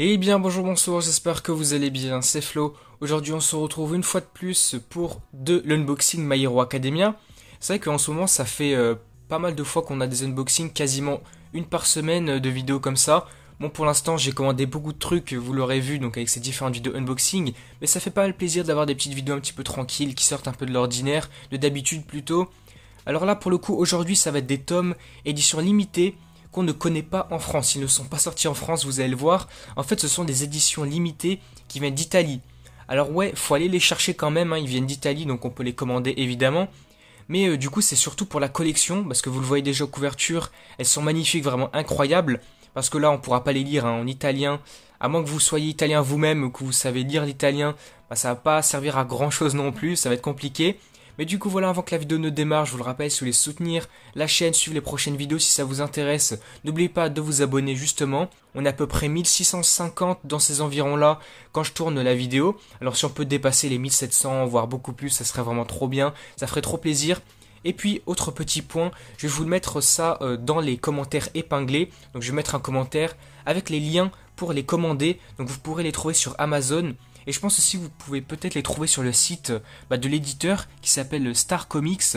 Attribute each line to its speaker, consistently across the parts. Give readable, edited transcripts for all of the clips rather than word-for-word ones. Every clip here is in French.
Speaker 1: Eh bien bonjour, bonsoir, j'espère que vous allez bien, c'est Flo. Aujourd'hui on se retrouve une fois de plus pour de l'unboxing My Hero Academia. C'est vrai qu'en ce moment ça fait pas mal de fois qu'on a des unboxings, quasiment une par semaine de vidéos comme ça. Bon pour l'instant j'ai commandé beaucoup de trucs, vous l'aurez vu donc avec ces différentes vidéos unboxing, mais ça fait pas mal plaisir d'avoir des petites vidéos un petit peu tranquilles qui sortent un peu de l'ordinaire, de d'habitude plutôt. Alors là pour le coup aujourd'hui ça va être des tomes édition limitée qu'on ne connaît pas en France. Ils ne sont pas sortis en France, vous allez le voir. En fait, ce sont des éditions limitées qui viennent d'Italie. Alors ouais, faut aller les chercher quand même, hein. Ils viennent d'Italie, donc on peut les commander évidemment. Mais du coup, c'est surtout pour la collection, parce que vous le voyez déjà aux couvertures, elles sont magnifiques, vraiment incroyables. Parce que là, on ne pourra pas les lire hein, en italien. À moins que vous soyez italien vous-même ou que vous savez lire l'italien, bah, ça va pas servir à grand chose non plus, ça va être compliqué. Mais du coup voilà, avant que la vidéo ne démarre, je vous le rappelle, si vous voulez soutenir la chaîne, suivre les prochaines vidéos si ça vous intéresse, n'oubliez pas de vous abonner justement. On est à peu près 1650 dans ces environs-là quand je tourne la vidéo. Alors si on peut dépasser les 1700, voire beaucoup plus, ça serait vraiment trop bien, ça ferait trop plaisir. Et puis, autre petit point, je vais vous mettre ça dans les commentaires épinglés. Donc je vais mettre un commentaire avec les liens pour les commander. Donc vous pourrez les trouver sur Amazon. Et je pense aussi que vous pouvez peut-être les trouver sur le site de l'éditeur qui s'appelle Star Comics.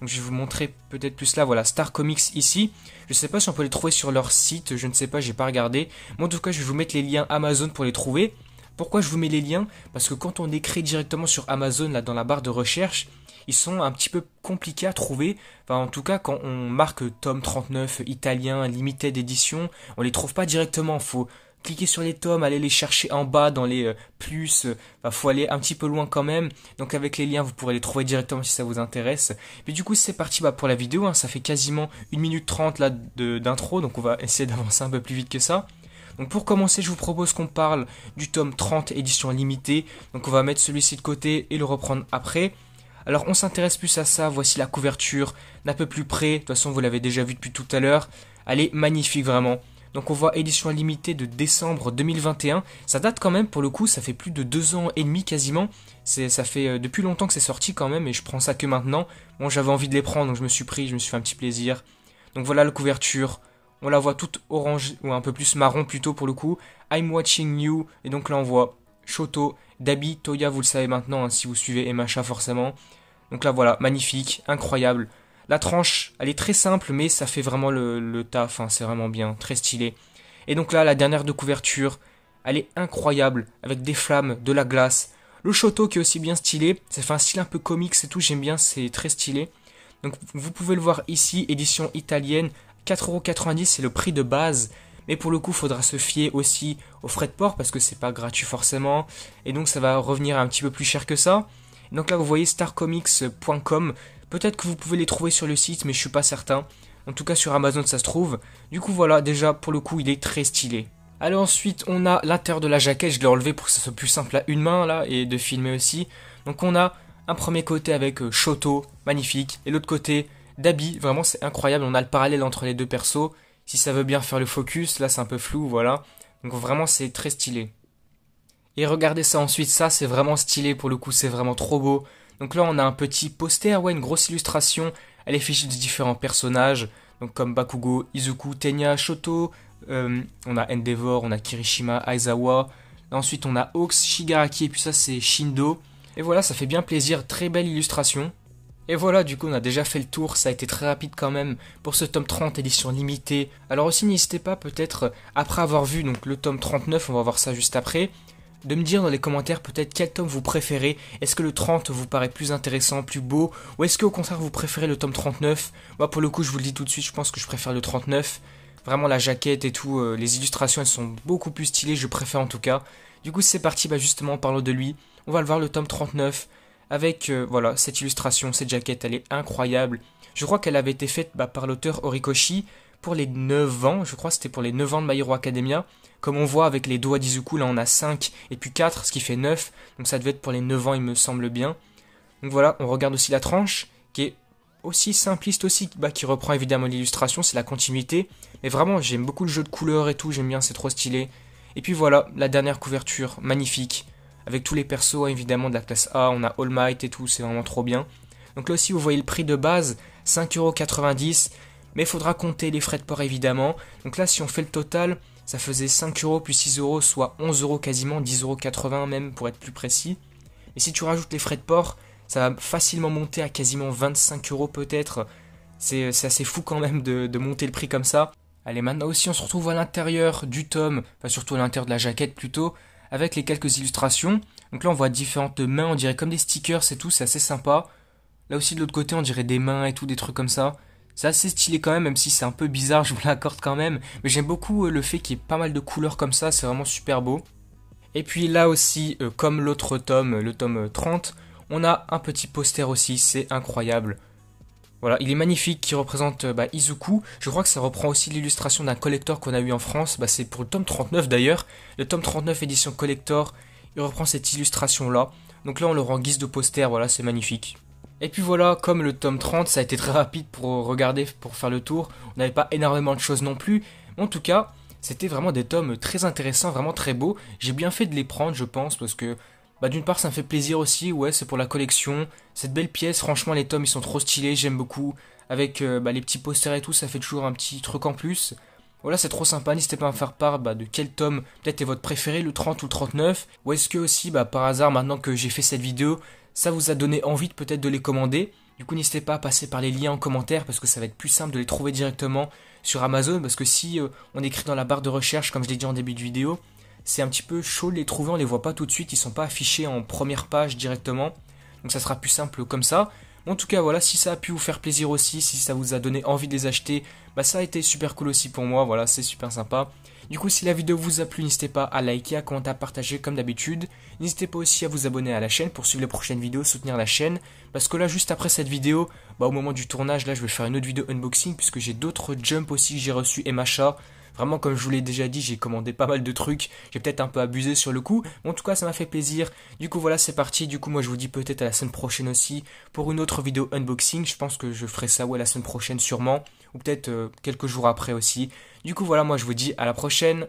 Speaker 1: Donc je vais vous montrer peut-être plus là, voilà, Star Comics ici. Je ne sais pas si on peut les trouver sur leur site, je ne sais pas, j'ai pas regardé. Moi en tout cas, je vais vous mettre les liens Amazon pour les trouver. Pourquoi je vous mets les liens? Parce que quand on écrit directement sur Amazon, là dans la barre de recherche, ils sont un petit peu compliqués à trouver. Enfin, en tout cas, quand on marque tome 39 italien, limited edition, on les trouve pas directement. Faut cliquer sur les tomes, aller les chercher en bas dans les plus. Faut aller un petit peu loin quand même. Donc avec les liens, vous pourrez les trouver directement si ça vous intéresse. Mais du coup, c'est parti pour la vidéo. Hein. Ça fait quasiment 1 minute 30 là d'intro. Donc on va essayer d'avancer un peu plus vite que ça. Donc pour commencer, je vous propose qu'on parle du tome 30 édition limitée. Donc on va mettre celui-ci de côté et le reprendre après. Alors on s'intéresse plus à ça, voici la couverture d'un peu plus près, de toute façon vous l'avez déjà vu depuis tout à l'heure, elle est magnifique vraiment. Donc on voit édition limitée de décembre 2021, ça date quand même pour le coup, ça fait plus de 2 ans et demi quasiment, ça fait depuis longtemps que c'est sorti quand même et je prends ça que maintenant. Bon j'avais envie de les prendre donc je me suis fait un petit plaisir. Donc voilà la couverture, on la voit toute orange ou un peu plus marron plutôt pour le coup. I'm watching you et donc là on voit Shoto, Dabi, Toya vous le savez maintenant hein, si vous suivez MHA forcément. Donc là voilà, magnifique, incroyable. La tranche, elle est très simple, mais ça fait vraiment le taf, hein, c'est vraiment bien, très stylé. Et donc là, la dernière de couverture, elle est incroyable, avec des flammes, de la glace. Le Shoto qui est aussi bien stylé, ça fait un style un peu comics et tout, j'aime bien, c'est très stylé. Donc vous pouvez le voir ici, édition italienne, 4,90€, c'est le prix de base. Mais pour le coup, il faudra se fier aussi aux frais de port parce que c'est pas gratuit forcément. Et donc ça va revenir un petit peu plus cher que ça. Donc là, vous voyez starcomics.com. Peut-être que vous pouvez les trouver sur le site, mais je suis pas certain. En tout cas, sur Amazon, ça se trouve. Du coup, voilà, déjà, pour le coup, il est très stylé. Alors ensuite, on a l'intérieur de la jaquette. Je l'ai enlevé pour que ça soit plus simple à une main, là, et de filmer aussi. Donc on a un premier côté avec Shoto, magnifique. Et l'autre côté, Dabi. Vraiment, c'est incroyable. On a le parallèle entre les deux persos. Si ça veut bien faire le focus, là, c'est un peu flou, voilà. Donc vraiment, c'est très stylé. Et regardez ça ensuite, ça c'est vraiment stylé pour le coup, c'est vraiment trop beau. Donc là on a un petit poster, ouais, une grosse illustration à l'effigie de différents personnages, donc comme Bakugo, Izuku, Tenya, Shoto, on a Endeavor, on a Kirishima, Aizawa, là, ensuite on a Hawks, Shigaraki et puis ça c'est Shindo. Et voilà, ça fait bien plaisir, très belle illustration. Et voilà, du coup on a déjà fait le tour, ça a été très rapide quand même pour ce tome 30 édition limitée. Alors aussi n'hésitez pas peut-être, après avoir vu donc le tome 39, on va voir ça juste après, de me dire dans les commentaires peut-être quel tome vous préférez. Est-ce que le 30 vous paraît plus intéressant, plus beau, ou est-ce qu'au contraire vous préférez le tome 39? Moi pour le coup je vous le dis tout de suite, je pense que je préfère le 39. Vraiment la jaquette et tout, les illustrations elles sont beaucoup plus stylées, je préfère en tout cas. Du coup c'est parti, justement en parlant de lui, on va le voir le tome 39 avec voilà cette illustration, cette jaquette, elle est incroyable. Je crois qu'elle avait été faite par l'auteur Horikoshi pour les 9 ans, je crois que c'était pour les 9 ans de My Hero Academia. Comme on voit avec les doigts d'Izuku, là on a 5 et puis 4, ce qui fait 9. Donc ça devait être pour les 9 ans, il me semble bien. Donc voilà, on regarde aussi la tranche, qui est aussi simpliste aussi, qui reprend évidemment l'illustration, c'est la continuité. Mais vraiment, j'aime beaucoup le jeu de couleurs et tout, j'aime bien, c'est trop stylé. Et puis voilà, la dernière couverture, magnifique. Avec tous les persos évidemment de la classe A, on a All Might et tout, c'est vraiment trop bien. Donc là aussi, vous voyez le prix de base, 5,90€. Mais il faudra compter les frais de port évidemment. Donc là, si on fait le total, ça faisait 5 euros plus 6 euros, soit 11 euros quasiment, 10,80 € même pour être plus précis. Et si tu rajoutes les frais de port, ça va facilement monter à quasiment 25 euros peut-être. C'est assez fou quand même de monter le prix comme ça. Allez, maintenant aussi on se retrouve à l'intérieur du tome, enfin surtout à l'intérieur de la jaquette plutôt, avec les quelques illustrations. Donc là on voit différentes mains, on dirait comme des stickers et tout, c'est assez sympa. Là aussi de l'autre côté on dirait des mains et tout, des trucs comme ça. C'est assez stylé quand même, même si c'est un peu bizarre, je vous l'accorde quand même. Mais j'aime beaucoup le fait qu'il y ait pas mal de couleurs comme ça, c'est vraiment super beau. Et puis là aussi, comme l'autre tome, le tome 30, on a un petit poster aussi, c'est incroyable. Voilà, il est magnifique, qui représente Izuku. Je crois que ça reprend aussi l'illustration d'un collector qu'on a eu en France. C'est pour le tome 39 d'ailleurs. Le tome 39 édition collector, il reprend cette illustration-là. Donc là, on le rend en guise de poster, voilà, c'est magnifique. Et puis voilà, comme le tome 30, ça a été très rapide pour regarder, pour faire le tour. On n'avait pas énormément de choses non plus. Mais en tout cas, c'était vraiment des tomes très intéressants, vraiment très beaux. J'ai bien fait de les prendre, je pense, parce que d'une part, ça me fait plaisir aussi, ouais, c'est pour la collection. Cette belle pièce, franchement, les tomes, ils sont trop stylés, j'aime beaucoup. Avec les petits posters et tout, ça fait toujours un petit truc en plus. Voilà, c'est trop sympa, n'hésitez pas à me faire part de quel tome peut-être est votre préféré, le 30 ou le 39. Ou est-ce que aussi, par hasard, maintenant que j'ai fait cette vidéo, ça vous a donné envie peut-être de les commander. Du coup, n'hésitez pas à passer par les liens en commentaire parce que ça va être plus simple de les trouver directement sur Amazon. Parce que si on écrit dans la barre de recherche, comme je l'ai dit en début de vidéo, c'est un petit peu chaud de les trouver, on les voit pas tout de suite, ils sont pas affichés en première page directement. Donc ça sera plus simple comme ça. En tout cas, voilà, si ça a pu vous faire plaisir aussi, si ça vous a donné envie de les acheter, ça a été super cool aussi pour moi, voilà, c'est super sympa. Du coup, si la vidéo vous a plu, n'hésitez pas à liker, à commenter, à partager comme d'habitude. N'hésitez pas aussi à vous abonner à la chaîne pour suivre les prochaines vidéos, soutenir la chaîne. Parce que là, juste après cette vidéo, au moment du tournage, là, je vais faire une autre vidéo unboxing puisque j'ai d'autres jumps aussi que j'ai reçus et machin. Vraiment, comme je vous l'ai déjà dit, j'ai commandé pas mal de trucs. J'ai peut-être un peu abusé sur le coup. Mais en tout cas, ça m'a fait plaisir. Du coup, voilà, c'est parti. Du coup, moi, je vous dis peut-être à la semaine prochaine aussi pour une autre vidéo unboxing. Je pense que je ferai ça, ouais, la semaine prochaine sûrement. Ou peut-être quelques jours après aussi. Du coup, voilà, moi, je vous dis à la prochaine.